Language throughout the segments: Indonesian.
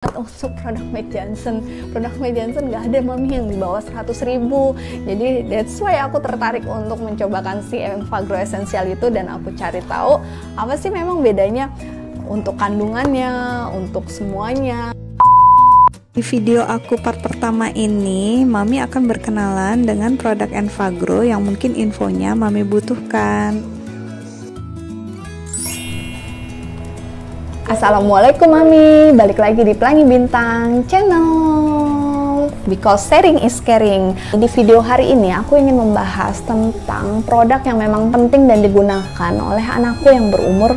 Untuk produk Mead Johnson nggak ada mami yang di bawah 100.000. Jadi that's why aku tertarik untuk mencobakan si Enfagro Essential itu, dan aku cari tahu apa sih memang bedanya untuk kandungannya, untuk semuanya. Di video aku part pertama ini, Mami akan berkenalan dengan produk Enfagro yang mungkin infonya Mami butuhkan. Assalamualaikum Mami, balik lagi di Pelangi Bintang Channel, because sharing is caring. Di video hari ini aku ingin membahas tentang produk yang memang penting dan digunakan oleh anakku yang berumur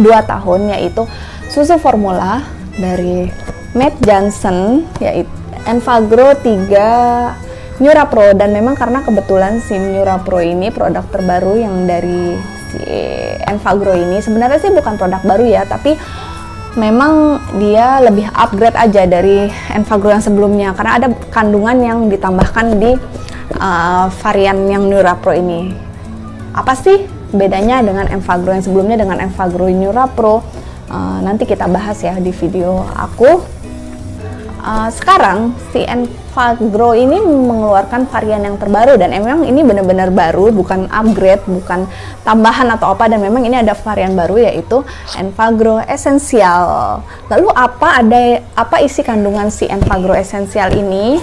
2 tahun, yaitu susu formula dari Mead Johnson, yaitu Enfagro 3 NeuraPro. Dan memang karena kebetulan si NeuraPro ini produk terbaru yang dari si Enfagro ini, sebenarnya sih bukan produk baru ya, tapi memang dia lebih upgrade aja dari Enfagro yang sebelumnya, karena ada kandungan yang ditambahkan di varian yang NeuraPro ini. Apa sih bedanya dengan Enfagro yang sebelumnya dengan Enfagro NeuraPro? Nanti kita bahas ya di video aku. Sekarang si Enfagro ini mengeluarkan varian yang terbaru, dan emang ini benar-benar baru, bukan upgrade, bukan tambahan atau apa, dan memang ini ada varian baru yaitu Enfagro Essential. Lalu apa isi kandungan si Enfagro Essential ini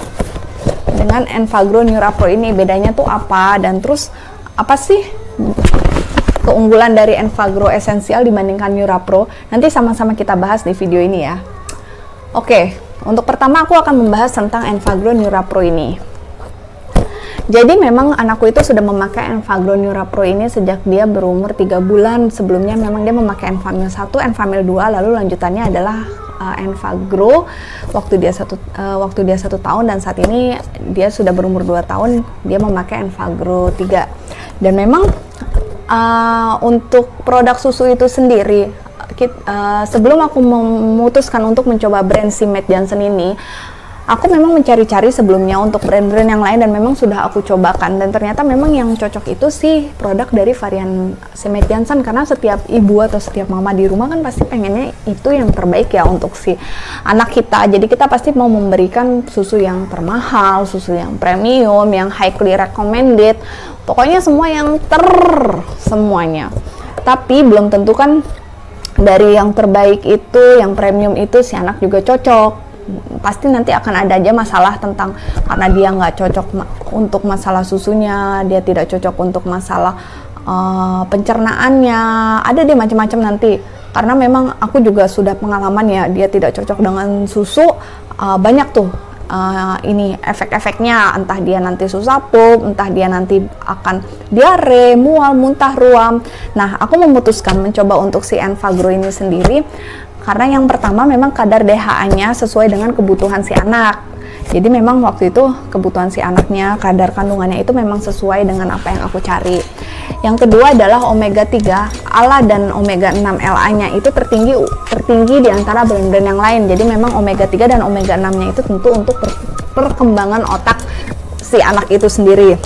dengan Enfagro NeuraPro ini, bedanya tuh apa, dan terus apa sih keunggulan dari Enfagro Essential dibandingkan NeuraPro? Nanti sama-sama kita bahas di video ini ya. Oke, untuk pertama aku akan membahas tentang Enfagro NeuraPro ini. Jadi memang anakku itu sudah memakai Enfagro NeuraPro ini sejak dia berumur 3 bulan. Sebelumnya memang dia memakai Enfamil 1, Enfamil 2, lalu lanjutannya adalah Enfagro waktu dia 1 tahun, dan saat ini dia sudah berumur 2 tahun, dia memakai Enfagro 3. Dan memang untuk produk susu itu sendiri, sebelum aku memutuskan untuk mencoba brand si Mead Johnson ini, aku memang mencari-cari sebelumnya untuk brand-brand yang lain, dan memang sudah aku cobakan, dan ternyata memang yang cocok itu sih produk dari varian si Mead Johnson, karena setiap ibu atau setiap mama di rumah kan pasti pengennya itu yang terbaik ya untuk si anak kita. Jadi kita pasti mau memberikan susu yang termahal, susu yang premium, yang highly recommended, pokoknya semua yang semuanya. Tapi belum tentu kan dari yang terbaik itu, yang premium itu si anak juga cocok. Pasti nanti akan ada aja masalah tentang, karena dia nggak cocok untuk masalah susunya, dia tidak cocok untuk masalah pencernaannya, ada deh macam-macam nanti. Karena memang aku juga sudah pengalaman ya, dia tidak cocok dengan susu, banyak tuh ini efek-efeknya, entah dia nanti susah pup, entah dia nanti akan diare, mual, muntah, ruam. Nah, aku memutuskan mencoba untuk si Enfagro ini sendiri karena yang pertama memang kadar DHA-nya sesuai dengan kebutuhan si anak. Jadi memang waktu itu kebutuhan si anaknya, kadar kandungannya itu memang sesuai dengan apa yang aku cari. Yang kedua adalah omega 3 ALA dan omega 6 LA-nya itu tertinggi di antara brand-brand yang lain. Jadi memang omega 3 dan omega 6-nya itu tentu untuk perkembangan otak si anak itu sendiri.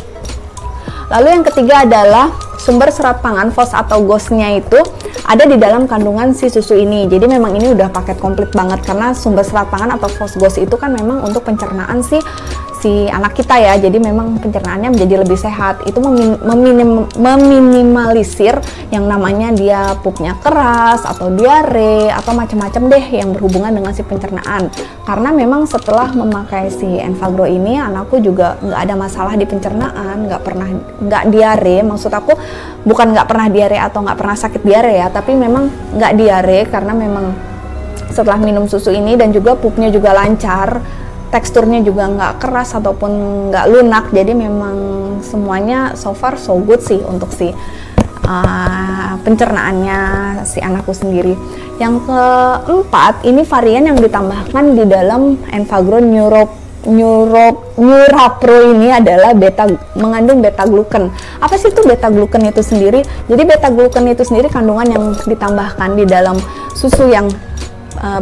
Lalu yang ketiga adalah sumber serat pangan FOS atau GOS-nya itu ada di dalam kandungan si susu ini. Jadi memang ini udah paket komplit banget, karena sumber serat pangan atau FOS GOS itu kan memang untuk pencernaan si anak kita ya. Jadi memang pencernaannya menjadi lebih sehat. Itu meminimalisir yang namanya dia pupnya keras atau diare atau macam-macam deh yang berhubungan dengan si pencernaan. Karena memang setelah memakai si Enfagro ini, anakku juga nggak ada masalah di pencernaan, nggak diare. Maksud aku bukan nggak pernah diare atau nggak pernah sakit diare ya, tapi memang nggak diare karena memang setelah minum susu ini, dan juga pupnya juga lancar, teksturnya juga nggak keras ataupun nggak lunak. Jadi memang semuanya so far so good sih untuk si pencernaannya si anakku sendiri. Yang keempat, ini varian yang ditambahkan di dalam Enfagro NeuraPro ini adalah mengandung beta glucan. Apa sih itu beta glucan itu sendiri? Jadi beta glucan itu sendiri kandungan yang ditambahkan di dalam susu yang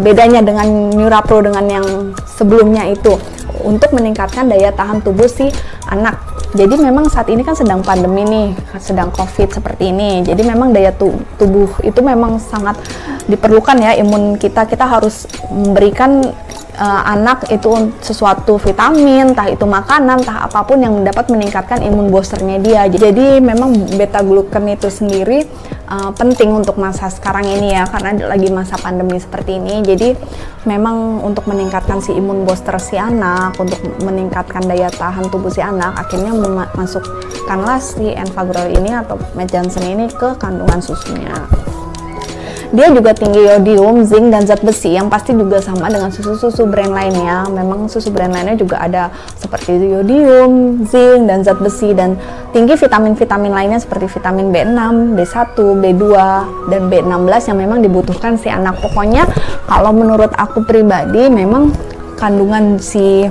bedanya dengan NeuraPro dengan yang sebelumnya itu. untuk meningkatkan daya tahan tubuh si anak. Jadi memang saat ini kan sedang pandemi nih, sedang COVID seperti ini. Jadi memang daya tubuh itu memang sangat diperlukan ya, imun kita harus memberikan anak itu sesuatu vitamin, entah itu makanan, entah apapun yang dapat meningkatkan imun boosternya dia. Jadi memang beta glucan itu sendiri penting untuk masa sekarang ini ya, karena lagi masa pandemi seperti ini. Jadi memang untuk meningkatkan si imun booster si anak, untuk meningkatkan daya tahan tubuh si anak, akhirnya memasukkanlah si Enfagrow ini atau Mead Johnson ini ke kandungan susunya. Dia juga tinggi yodium, zinc, dan zat besi yang pasti juga sama dengan susu-susu brand lainnya. Memang susu brand lainnya juga ada seperti yodium, zinc, dan zat besi, dan tinggi vitamin-vitamin lainnya seperti vitamin B6, B1, B2, dan B16 yang memang dibutuhkan si anak. Pokoknya kalau menurut aku pribadi memang kandungan si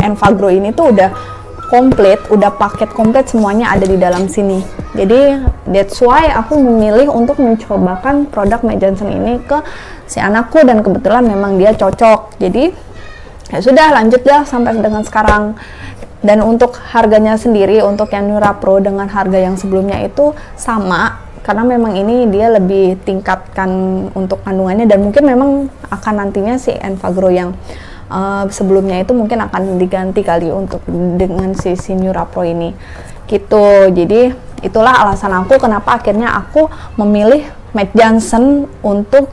Enfagrow ini tuh udah komplit, udah paket komplit, semuanya ada di dalam sini. Jadi that's why aku memilih untuk mencobakan produk Mead Johnson ini ke si anakku, dan kebetulan memang dia cocok. Jadi ya sudah, lanjut ya sampai dengan sekarang. Dan untuk harganya sendiri, untuk yang NeuroPro dengan harga yang sebelumnya itu sama, karena memang ini dia lebih tingkatkan untuk kandungannya, dan mungkin memang akan nantinya si Enfagrow yang sebelumnya itu mungkin akan diganti kali untuk dengan si NeuroPro ini gitu. Jadi itulah alasan aku kenapa akhirnya aku memilih Mead Johnson untuk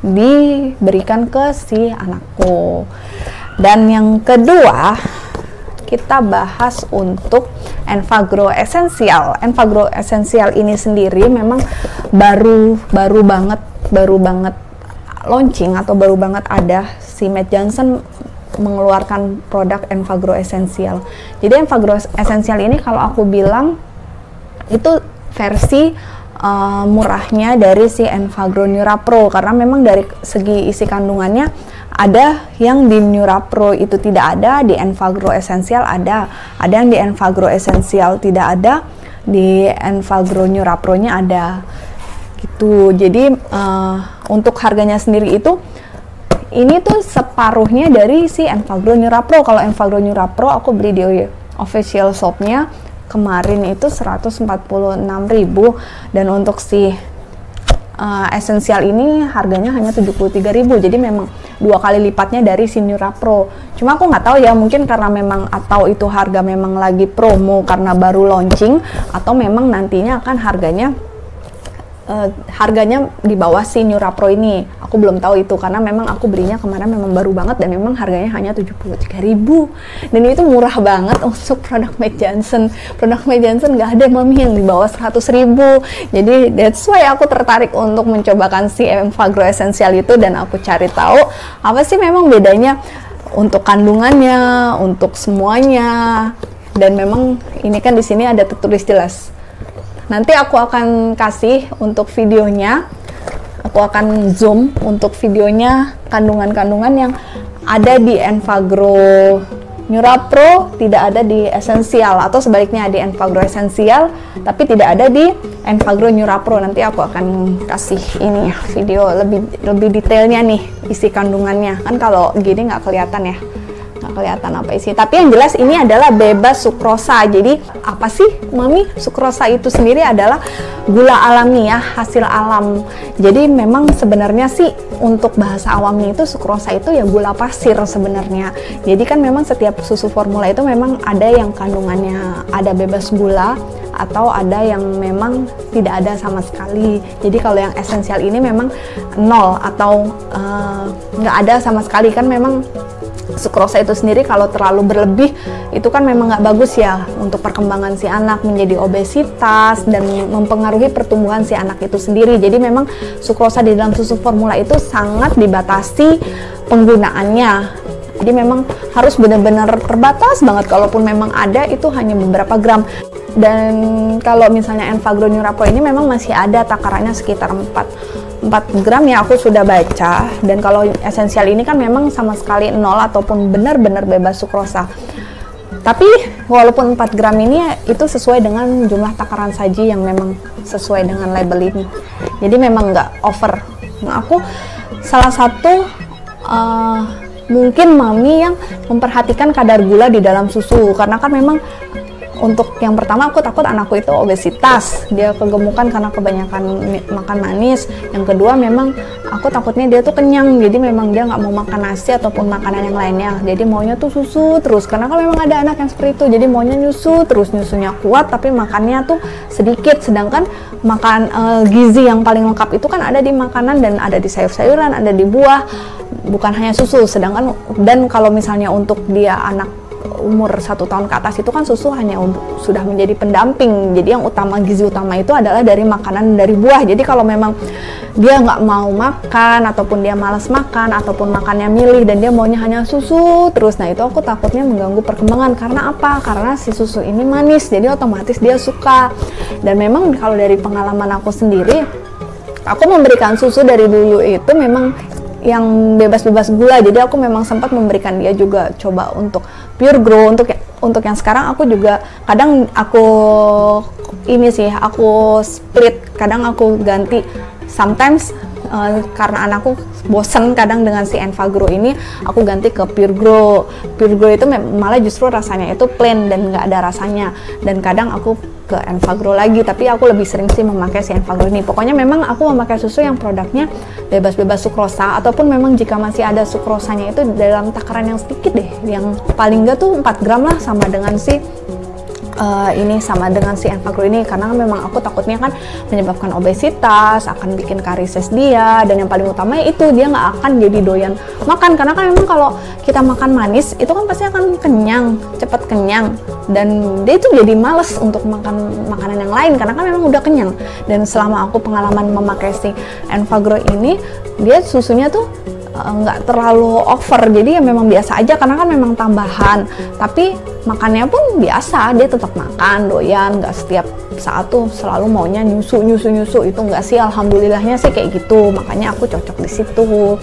diberikan ke si anakku. Dan yang kedua, kita bahas untuk Enfagrow Essential. Enfagrow Essential ini sendiri memang baru banget launching atau baru banget ada si Mead Johnson mengeluarkan produk Enfagrow Essential. Jadi Enfagrow Essential ini kalau aku bilang itu versi murahnya dari si Enfagrow NeuroPro, karena memang dari segi isi kandungannya ada yang di NeuroPro itu tidak ada, di Enfagrow Essential ada yang di Enfagrow Essential tidak ada, di Enfagrow NeuroPro-nya ada gitu. Jadi untuk harganya sendiri itu ini tuh separuhnya dari si Enfagrow NeuroPro. Kalau Enfagrow NeuroPro aku beli di official shopnya kemarin itu 146.000, dan untuk si Essential ini harganya hanya 73.000. Jadi memang 2 kali lipatnya dari si NeuroPro. Cuma aku nggak tahu ya, mungkin karena memang atau itu harga memang lagi promo karena baru launching, atau memang nantinya akan harganya di bawah si NeuroPro ini. Aku belum tahu itu, karena memang aku belinya kemarin memang baru banget, dan memang harganya hanya 73.000, dan itu murah banget untuk produk Mead Johnson. Produk Mead Johnson nggak ada mami yang di bawah 100.000. Jadi that's why aku tertarik untuk mencobakan si Enfagrow Essential itu, dan aku cari tahu apa sih memang bedanya untuk kandungannya, untuk semuanya. Dan memang ini kan di sini ada tertulis jelas. Nanti aku akan kasih untuk videonya, aku akan zoom untuk videonya kandungan-kandungan yang ada di Enfagrow NeuroPro, tidak ada di Essential, atau sebaliknya di Enfagrow Essential tapi tidak ada di Enfagrow NeuroPro. Nanti aku akan kasih ini video lebih detailnya nih isi kandungannya. Kan kalau gini nggak kelihatan ya, nggak kelihatan apa isi, tapi yang jelas ini adalah bebas sukrosa. Jadi apa sih mami? Sukrosa itu sendiri adalah gula alami ya, hasil alam. Jadi memang sebenarnya sih untuk bahasa awamnya itu sukrosa itu ya gula pasir sebenarnya. Jadi kan memang setiap susu formula itu memang ada yang kandungannya ada bebas gula, atau ada yang memang tidak ada sama sekali. Jadi kalau yang Essential ini memang nol atau nggak ada sama sekali. Kan memang sukrosa itu sendiri kalau terlalu berlebih itu kan memang nggak bagus ya untuk perkembangan si anak, menjadi obesitas dan mempengaruhi pertumbuhan si anak itu sendiri. Jadi memang sukrosa di dalam susu formula itu sangat dibatasi penggunaannya. Jadi memang harus benar-benar terbatas banget, kalaupun memang ada itu hanya beberapa gram. Dan kalau misalnya Enfagrow NeuroPro ini memang masih ada takarannya sekitar 4 gram ya, aku sudah baca. Dan kalau Essential ini kan memang sama sekali nol ataupun benar-benar bebas sukrosa. Tapi walaupun 4 gram ini itu sesuai dengan jumlah takaran saji yang memang sesuai dengan label ini. Jadi memang nggak over. Nah, aku salah satu mungkin mami yang memperhatikan kadar gula di dalam susu, karena kan memang untuk yang pertama aku takut anakku itu obesitas, dia kegemukan karena kebanyakan makan manis. Yang kedua memang aku takutnya dia tuh kenyang, jadi memang dia nggak mau makan nasi ataupun makanan yang lainnya, jadi maunya tuh susu terus, karena kan memang ada anak yang seperti itu, jadi maunya nyusu terus, nyusunya kuat tapi makannya tuh sedikit, sedangkan makan gizi yang paling lengkap itu kan ada di makanan dan ada di sayur-sayuran, ada di buah, bukan hanya susu. Sedangkan dan kalau misalnya untuk dia anak umur 1 tahun ke atas itu kan susu hanya sudah menjadi pendamping, jadi yang utama, gizi utama itu adalah dari makanan, dari buah. Jadi kalau memang dia nggak mau makan ataupun dia malas makan ataupun makannya milih dan dia maunya hanya susu terus, nah itu aku takutnya mengganggu perkembangan. Karena apa? Karena si susu ini manis, jadi otomatis dia suka. Dan memang kalau dari pengalaman aku sendiri, aku memberikan susu dari dulu itu memang yang bebas-bebas gula, jadi aku memang sempat memberikan dia juga coba untuk Pure Grow. Untuk yang sekarang aku juga kadang aku ini sih, aku split, kadang aku ganti sometimes karena anakku bosen kadang dengan si Enfagro ini, aku ganti ke Pure Grow. Pure Grow itu malah justru rasanya itu plain dan nggak ada rasanya, dan kadang aku ke Enfagro lagi, tapi aku lebih sering sih memakai si Enfagro ini. Pokoknya memang aku memakai susu yang produknya bebas-bebas sukrosa, ataupun memang jika masih ada sukrosanya itu dalam takaran yang sedikit deh, yang paling nggak tuh 4 gram lah, sama dengan si sama dengan si Enfagro ini, karena memang aku takutnya kan menyebabkan obesitas, akan bikin varises dia, dan yang paling utama itu dia nggak akan jadi doyan makan, karena kan memang kalau kita makan manis itu kan pasti akan kenyang, cepat kenyang, dan dia itu jadi males untuk makan makanan yang lain karena kan memang udah kenyang. Dan selama aku pengalaman memakai si Enfagro ini, dia susunya tuh nggak terlalu over, jadi ya memang biasa aja karena kan memang tambahan, tapi makannya pun biasa, dia tetap makan doyan, nggak setiap saat tuh selalu maunya nyusu itu nggak sih, alhamdulillahnya sih kayak gitu, makanya aku cocok di situ.